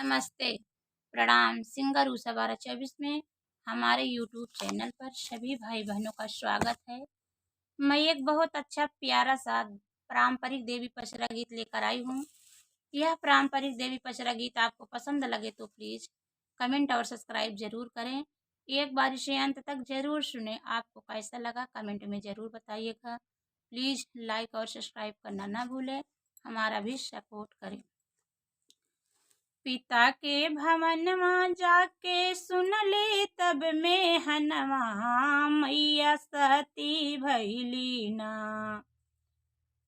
नमस्ते, प्रणाम। सिंगर उषा 1224 में हमारे यूट्यूब चैनल पर सभी भाई बहनों का स्वागत है। मैं एक बहुत अच्छा प्यारा सा पारंपरिक देवी पचरा गीत लेकर आई हूँ। यह पारंपरिक देवी पचरा गीत आपको पसंद लगे तो प्लीज़ कमेंट और सब्सक्राइब जरूर करें। एक बार इसे अंत तक जरूर सुने। आपको कैसा लगा कमेंट में ज़रूर बताइएगा। प्लीज़ लाइक और सब्सक्राइब करना ना भूलें, हमारा भी सपोर्ट करें। पिता के भवनमा जाके सुन ले तब में हनवा, मैया सती भैली ना।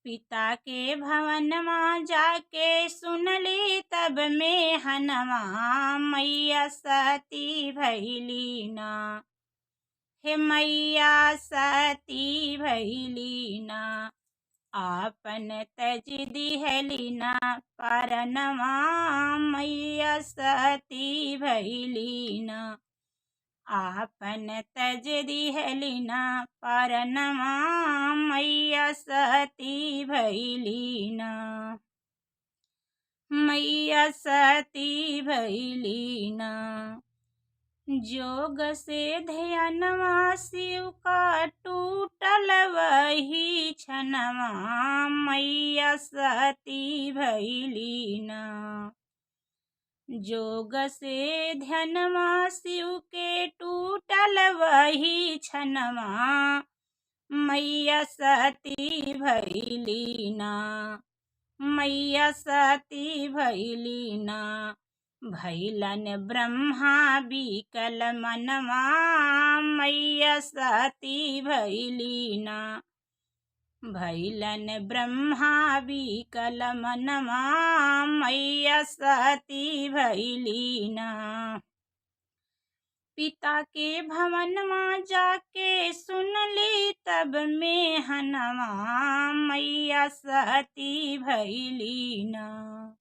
पिता के भवनमा जाके सुन ले तब में हनवा, मैया सती भैली ना। हे मैया सती भैली ना, आपन तज दिहलीना परनवा, मैया सती भैलीना। आपन तज दिहलीना परनवा, मैया सती भैलीना। मैया सती भैलीना। जोग से ध्यानवा शिव का टूटल वही छनवा, मैया सती भैलीना। जोग से ध्यानवा शिव के टूटल वही छनवा, मैया सती भैलीना। मैया सती भैलीना। भैलन ब्रह्मा बिकल मनवा, मैया सती भैलीना। भैलन ब्रह्मा बिकल मनवा, मैया सती भैलीना। पिता के भवनमा जाके सुन ली तब में हनवा, मैया सती भैलीना।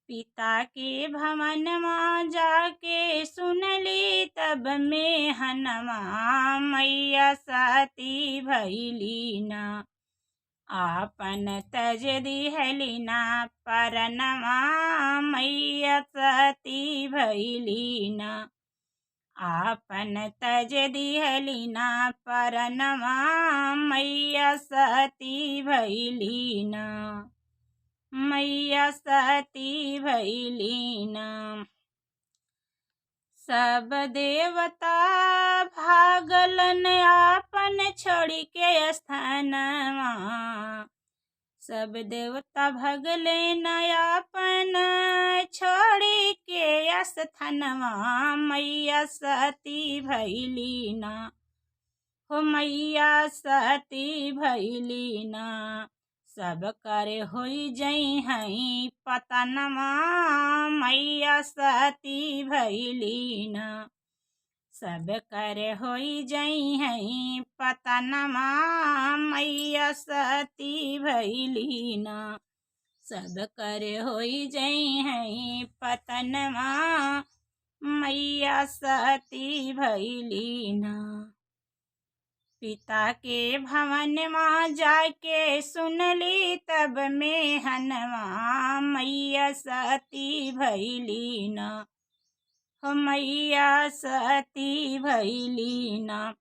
पिता के भवनमा जाके सुन ली तब में हनवा, मैया सती भैलीना। आपन तज दिहलीना परनवा, मैया सती भैलीना। आपन तज दिहलीना परनवा, मैया सती भैलीना। मैया सती भैलीना। सब देवता भागलन आपन छोड़ के स्थानवा। सब देवता भगले नयापन छोड़ के स्थानवा, मैया सती भैलीना। हो मैया सती भैलीना। सब करे होई जई हई पतनमा, मैया सती भैलीना। सब करे होई जई हई पतनमा, मैया सती भैलीना। सब करे होई जई हई पतनमा, मैया सती भैलीना। पिता के भवनमा जाके सुन ली तब में हनवा, मैया सती भैलीना। हो मैया सती भैलीना।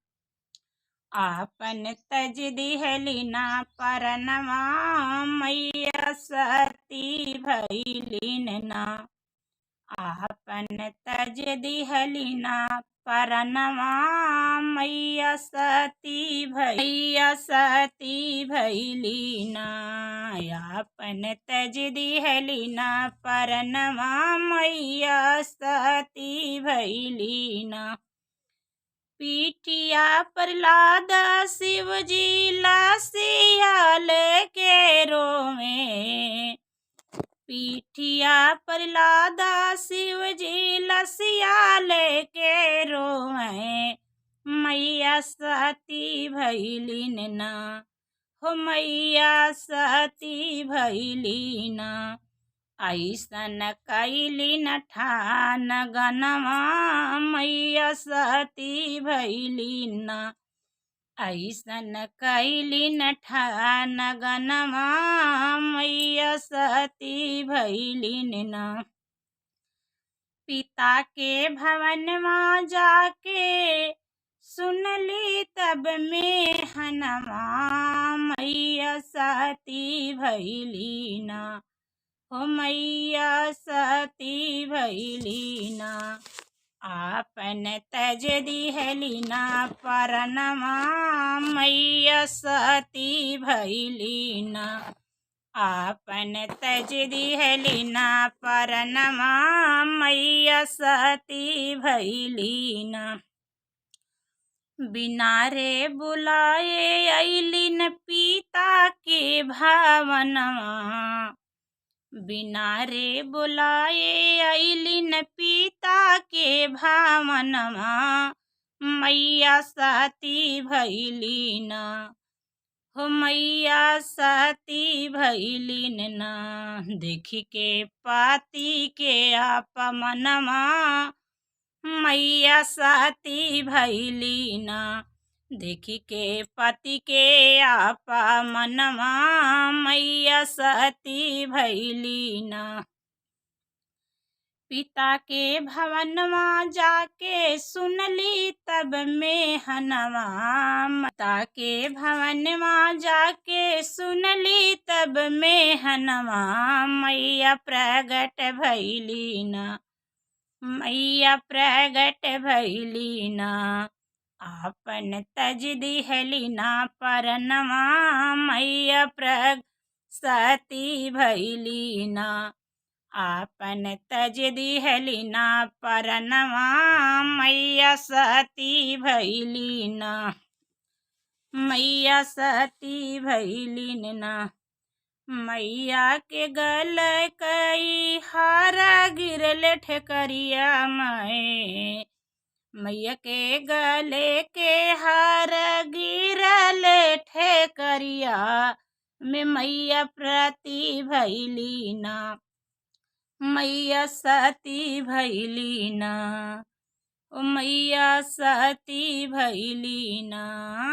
आपन तज दिहलीना परनवा, मैया सती भैलीना। आपन तज दिहलीना परनवा, मैया सती भैलीना। आपन तज दिहलीना परनवा, मैया सती भैलीना। पीठिया पर लादा शिव जी लसियाल के रोवे। पीठिया पर लादा शिव जी लसियाल के रोवे, मैया सती भैलीन ना। हो मैया सती भैलीना। ऐसन कैली न ठान गनवा, मैया सती भैलीना। ऐसन कैली न ठान गनवा, मैया सती भैलीन ना। पिता के भवनमा जाके सुनली तब में हनमा, मैया सती भैली ना, हो मैया सती भैली ना। आपन तज दिहली ना परनमा, मैया सती भैली ना। आपन तज दिहली ना परनमा, मैया सती भैली ना। बिना रे बुलाए अइलिन पिता के भवनमा, बिना रे बुलाए अइलिन पिता के भवनमा, मैया सती भैली ना, हो मैया सती भैलीन ना। देखी के पति के अपमनमा, मैया सती भैली ना। देखी के पति के अपमनमा, मैया सती भैली ना। पिता के भवनमा जाके सुनली तब में हनमा, माता के भवनमा जाके सुनली तब में हनमा, मैया प्रगट भैली ना, मैया प्रगट भैली ना। आपन तज दिहली ना परनमा, मैया प्रग सती भैली ना। आपन तज दिहली ना परनमा, मैया सती भैली ना, मैया सती भैलीन ना। मैया के गल कई हारा गिरल ठेकरिया में, मैया के गले के हार गिरल ठेकरिया में, मैया प्रति भैली ना, मैया सती भैली ना। ओ मैया सती भैली ना,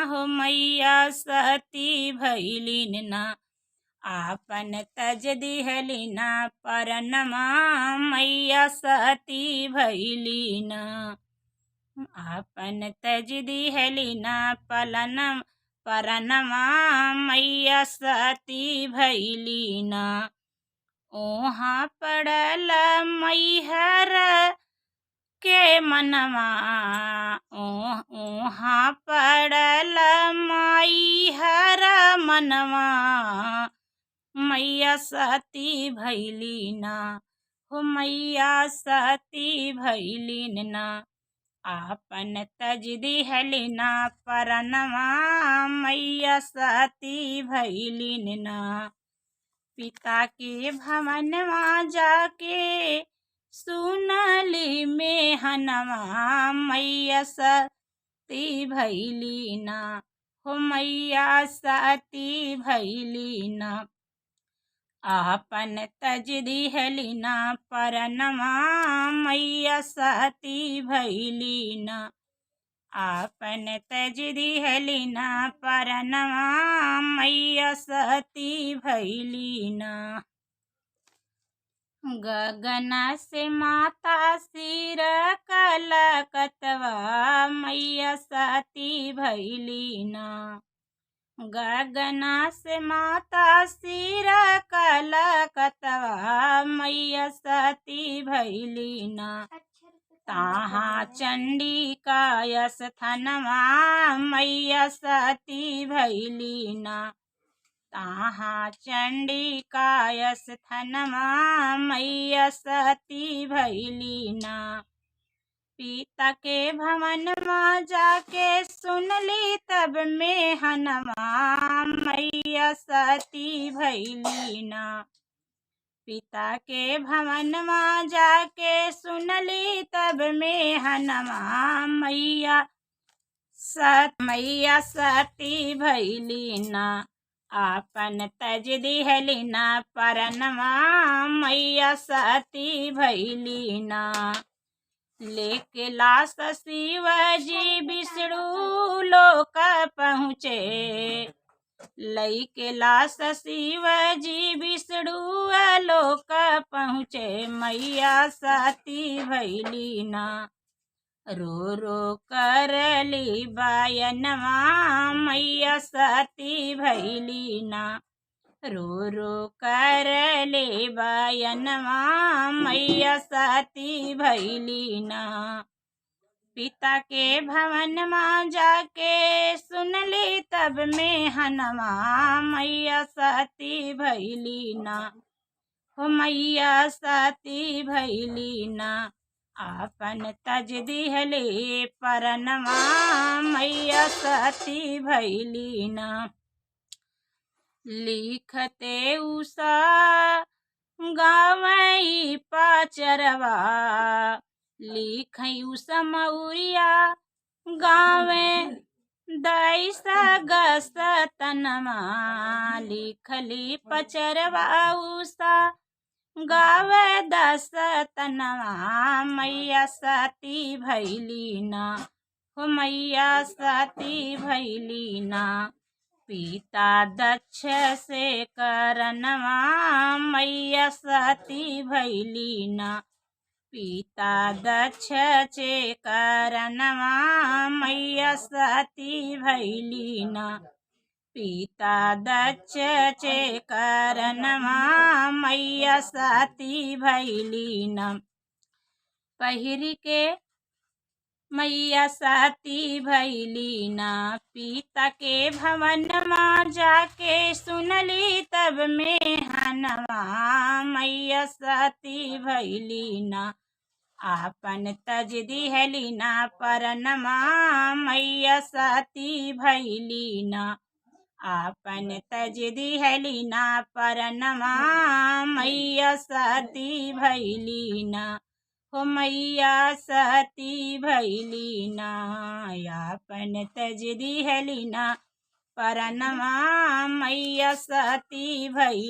हो मैया सती भैलीन ना। आपन तज दिहली ना परनमा, मैया सती भैली ना। आपन तज दिहली ना पलनम परनमा, मैया सती भैली ना। ओहाँ पड़ल मैहर के मनवा, ओहाँ पड़ल मैहर मनवा, मैया सती भैली ना, हो मैया सती भैलीन ना। आपन तज दिहली ना परनमा, मैया सती भैलीन ना। पिता के भवनमा जाके सुनली में हनमा, मैया सती भैली ना, हो मैया सती भैली ना। आपन तज दिहली ना परनमा, मैया सती भैली ना। आपन तज दिहली ना परनमा, मैया सती भैली ना। गगन से माता सिर कलकतवा, मैया सती भैली ना। गगन से माता सिर कलकतवा, मैया सती भैली ना। ताहाँ चंडिका स्थानमा, मैया सती भैली ना। ताहाँ चंडिका स्थानमा, मैया सती भैली ना। पिता के भवनमा जाके सुनली तब में हनमा, मैया सती भैली ना। पिता के भवनमा जाके सुनली तब में हनमा, मैया सती भैली ना। आपन तज दिहली ना परनमा, मैया सती भैली ना। लेके लाश शिवजी विष्णु लोक पहुँचे, लईके लाश शिव जी विष्णु लोक पहुँचे मैया सती भैली ना। रो रो करली बायनवा मैया सती भैली ना। रो रो करले बायनवा मैया सती भैली ना। पिता के भवन में जाके सुनली तब में हनवा मैया सती भैली ना। हो मैया सती भैली ना। आपन तज दिहले परनवा मैया सती भैली ना। लिखते उषा गावई पाचरवा लिखई उषा मौरिया गावे दैसा गस्तनमा। लिखली पचरवा उषा गावे दसतनवा मैया सती भैली ना। हो मैया सती भैली ना। पिता दक्ष से करनवा मैया सती भैली ना। पिता दक्ष से करनवा मैया सती भैली ना। पिता दक्ष से करनवा मैया सती भैली ना। पहिरी के मैया सती भैली ना। पिता के भवन में जाके सुनली तब में हनवा मैया सती भैली ना। आपन तज दिहली ना परनमा मैया सती भैली ना। आपन तज दिहली ना परनमा मैया सती भैली ना। हो मैया सती भैली ना। आपन तज दिहली ना परनमा मैया सती भैली।